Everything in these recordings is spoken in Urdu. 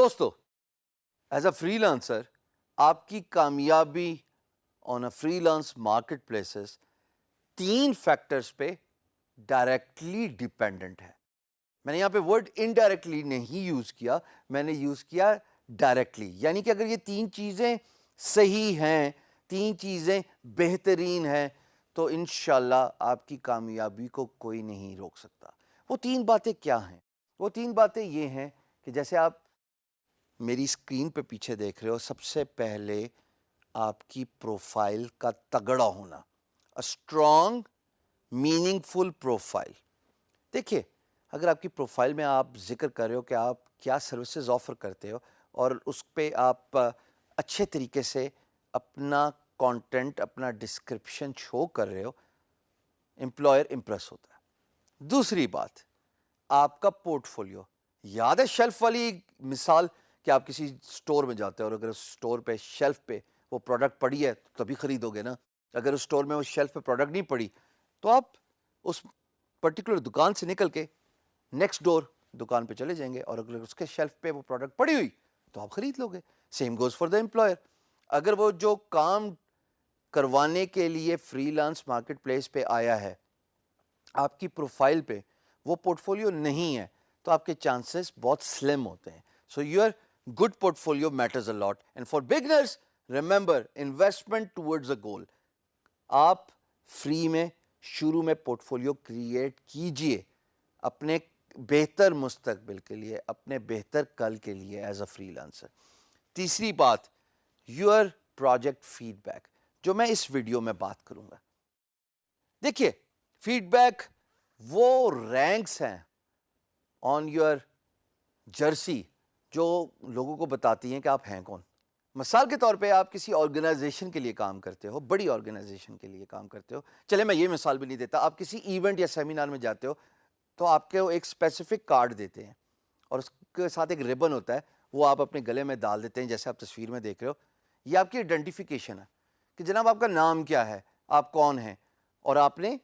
دوستو ایز اے فری لانسر آپ کی کامیابی on a freelance marketplaces 3 factors پہ ڈائریکٹلی ڈیپینڈنٹ ہے. میں نے یہاں پہ ورڈ انڈائریکٹلی نہیں یوز کیا, میں نے یوز کیا ڈائریکٹلی. یعنی کہ اگر یہ 3 چیزیں صحیح ہیں, 3 چیزیں بہترین ہیں, تو انشاءاللہ آپ کی کامیابی کو کوئی نہیں روک سکتا. وہ 3 باتیں کیا ہیں؟ وہ 3 باتیں یہ ہیں کہ جیسے آپ میری اسکرین پہ پیچھے دیکھ رہے ہو, سب سے پہلے آپ کی پروفائل کا تگڑا ہونا, a strong meaningful profile. دیکھیے, اگر آپ کی پروفائل میں آپ ذکر کر رہے ہو کہ آپ کیا سروسز آفر کرتے ہو اور اس پہ آپ اچھے طریقے سے اپنا کانٹینٹ, اپنا ڈسکرپشن شو کر رہے ہو, امپلائر امپریس ہوتا ہے. دوسری بات, آپ کا پورٹ فولیو. یاد ہے شیلف والی مثال کہ آپ کسی سٹور میں جاتے ہو اور اگر اس سٹور پہ شیلف پہ وہ پروڈکٹ پڑی ہے تو تبھی خریدو گے نا. اگر اس سٹور میں وہ شیلف پہ پروڈکٹ نہیں پڑی تو آپ اس پرٹیکولر دکان سے نکل کے نیکسٹ ڈور دکان پہ چلے جائیں گے, اور اگر اس کے شیلف پہ وہ پروڈکٹ پڑی ہوئی تو آپ خرید لو گے. Same goes for the employer. اگر وہ جو کام کروانے کے لیے فری لانس مارکیٹ پلیس پہ آیا ہے, آپ کی پروفائل پہ وہ پورٹ فولیو نہیں ہے, تو آپ کے چانسز بہت سلم ہوتے ہیں. So your good portfolio matters a lot. And for beginners remember, investment towards a goal. آپ فری میں شروع میں پورٹ فولیو کریٹ کیجئے اپنے بہتر مستقبل کے لیے, اپنے بہتر کل کے لیے ایز اے فری لانسر. تیسری بات, یور پروجیکٹ فیڈ بیک, جو میں اس ویڈیو میں بات کروں گا. دیکھیے, فیڈ بیک وہ رینکس ہیں آن یور جرسی جو لوگوں کو بتاتی ہیں کہ آپ ہیں کون. مثال کے طور پہ آپ کسی آرگنائزیشن کے لیے کام کرتے ہو, بڑی آرگنائزیشن کے لیے کام کرتے ہو. چلے میں یہ مثال بھی نہیں دیتا, آپ کسی ایونٹ یا سیمینار میں جاتے ہو تو آپ کو ایک اسپیسیفک کارڈ دیتے ہیں اور اس کے ساتھ ایک ریبن ہوتا ہے, وہ آپ اپنے گلے میں ڈال دیتے ہیں جیسے آپ تصویر میں دیکھ رہے ہو. یہ آپ کی آئیڈینٹیفیکیشن ہے کہ جناب آپ کا نام کیا ہے, آپ کون ہیں, اور آپ نے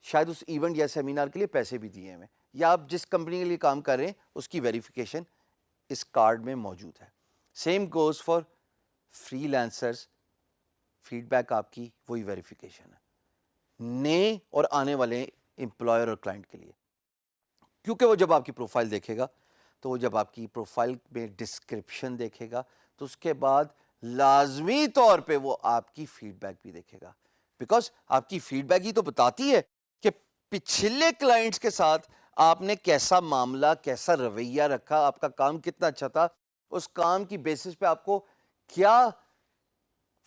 شاید اس ایونٹ یا سیمینار کے لیے پیسے بھی دیے ہیں, یا آپ جس کمپنی کے لیے کام کر رہے ہیں اس کی ویریفیکیشن اس کارڈ میں موجود ہے. Same goes for freelancers. Feedback آپ کی وہی ویریفیکیشن ہے نئے اور آنے والے امپلائر اور کلائنٹ کے لیے. کیونکہ وہ جب آپ کی پروفائل دیکھے گا, تو وہ جب آپ کی پروفائل میں ڈسکرپشن دیکھے گا, تو اس کے بعد لازمی طور پہ وہ آپ کی فیڈ بیک بھی دیکھے گا. بیکاز آپ کی فیڈ بیک ہی تو بتاتی ہے کہ پچھلے کلائنٹس کے ساتھ آپ نے کیسا معاملہ, کیسا رویہ رکھا, آپ کا کام کتنا اچھا تھا, اس کام کی بیسس پہ آپ کو کیا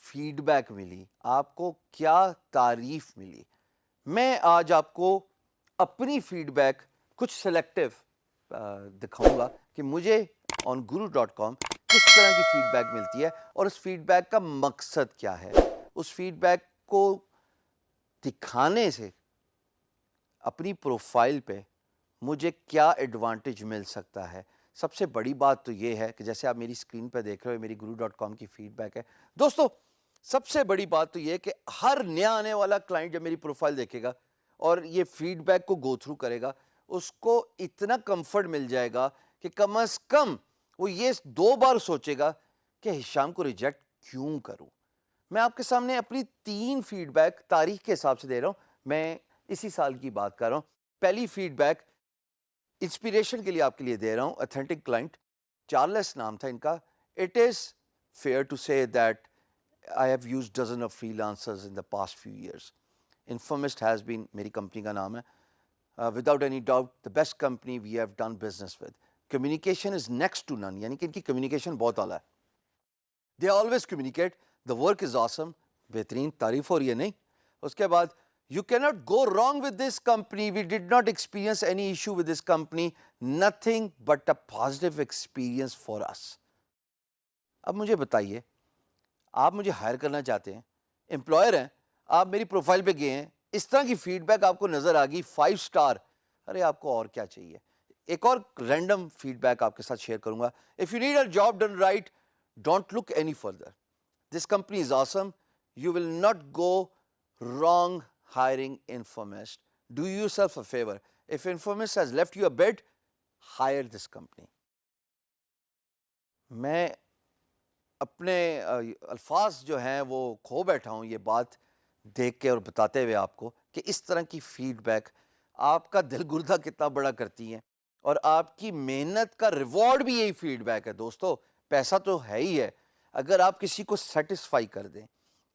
فیڈ بیک ملی, آپ کو کیا تعریف ملی. میں آج آپ کو اپنی فیڈ بیک کچھ سلیکٹیو دکھاؤں گا کہ مجھے آن guru.com کس طرح کی فیڈ بیک ملتی ہے اور اس فیڈ بیک کا مقصد کیا ہے. اس فیڈ بیک کو دکھانے سے اپنی پروفائل پہ مجھے کیا ایڈوانٹیج مل سکتا ہے. سب سے بڑی بات تو یہ ہے کہ جیسے آپ میری اسکرین پہ دیکھ رہے ہو, میری guru.com کی فیڈ بیک ہے. دوستو, سب سے بڑی بات تو یہ ہے کہ ہر نیا آنے والا کلائنٹ جب میری پروفائل دیکھے گا اور یہ فیڈ بیک کو گو تھرو کرے گا, اس کو اتنا کمفرٹ مل جائے گا کہ کم از کم وہ یہ 2 بار سوچے گا کہ ہشام کو ریجیکٹ کیوں کروں. میں آپ کے سامنے اپنی 3 فیڈ بیک تاریخ کے حساب سے دے رہا ہوں, میں اسی سال کی بات کر رہا ہوں. پہلی فیڈ بیک انسپیریشن کے لیے آپ کے لیے دے رہا ہوں. اتھینٹک کلائنٹ, چارلس نام تھا ان کا. اٹ از فیئر ٹو سے that I have used dozen of freelancers in the past few years. Informist has been, میری کمپنی کا نام ہے, without any doubt the best company we have done business with. Communication is next to none, یعنی کہ ان کی کمیونیکیشن بہت اعلیٰ ہے. They always communicate, the work is awesome. بہترین تعریف ہو رہی ہے نہیں. اس کے بعد you cannot go wrong with this company. We did not experience any issue with this company. Nothing but a positive experience for us. اب مجھے بتائیے, آپ مجھے ہائر کرنا چاہتے ہیں, امپلائر ہیں, آپ میری پروفائل پہ گئے ہیں, اس طرح کی فیڈ بیک آپ کو نظر آ گئی 5 اسٹار, ارے آپ کو اور کیا چاہیے. ایک اور رینڈم فیڈ بیک آپ کے ساتھ شیئر کروں گا. If you need a job done right, don't look any further. This company is awesome. You will not go wrong hiring Informist. Do yourself a favor. If Informist has left you a bid, hire this company. میں اپنے الفاظ جو ہیں وہ کھو بیٹھا ہوں یہ بات دیکھ کے اور بتاتے ہوئے آپ کو کہ اس طرح کی فیڈ بیک آپ کا دل گردہ کتنا بڑا کرتی ہیں، اور آپ کی محنت کا ریوارڈ بھی یہی فیڈ بیک ہے دوستو. پیسہ تو ہے ہی ہے. اگر آپ کسی کو سیٹسفائی کر دیں،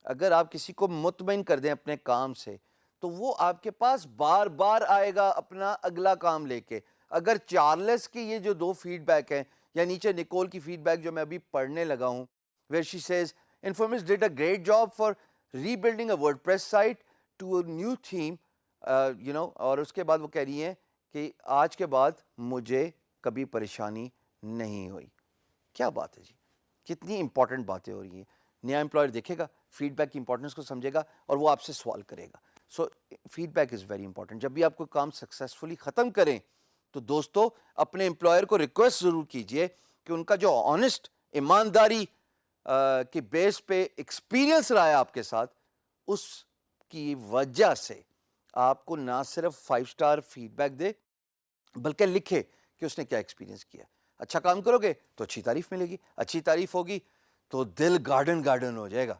اگر آپ کسی کو مطمئن کر دیں اپنے کام سے، تو وہ آپ کے پاس بار بار آئے گا اپنا اگلا کام لے کے. اگر چارلس کی یہ جو دو فیڈ بیک ہیں، یا نیچے نکول کی فیڈ بیک جو میں ابھی پڑھنے لگا ہوں، where she says Informix did a great job for rebuilding a WordPress site to a new theme, اور اس کے بعد وہ کہہ رہی ہیں کہ آج کے بعد مجھے کبھی پریشانی نہیں ہوئی. کیا بات ہے جی، کتنی امپورٹنٹ باتیں ہو رہی ہیں. نیا امپلائر دیکھے گا، فیڈ بیک کی امپورٹنس کو سمجھے گا اور وہ آپ سے سوال کرے گا. So feedback is very important. جب بھی آپ کوئی کام سکسیزفلی ختم کریں تو دوستو اپنے امپلائر کو ریکویسٹ ضرور کیجئے کہ ان کا جو آنیسٹ، ایمانداری کے بیس پہ ایکسپیرینس رہا ہے آپ کے ساتھ، اس کی وجہ سے آپ کو نہ صرف 5 اسٹار فیڈ بیک دے بلکہ لکھے کہ اس نے کیا ایکسپیرینس کیا. اچھا کام کرو گے تو اچھی تعریف ملے گی، اچھی تعریف ہوگی تو دل گارڈن گارڈن ہو جائے گا.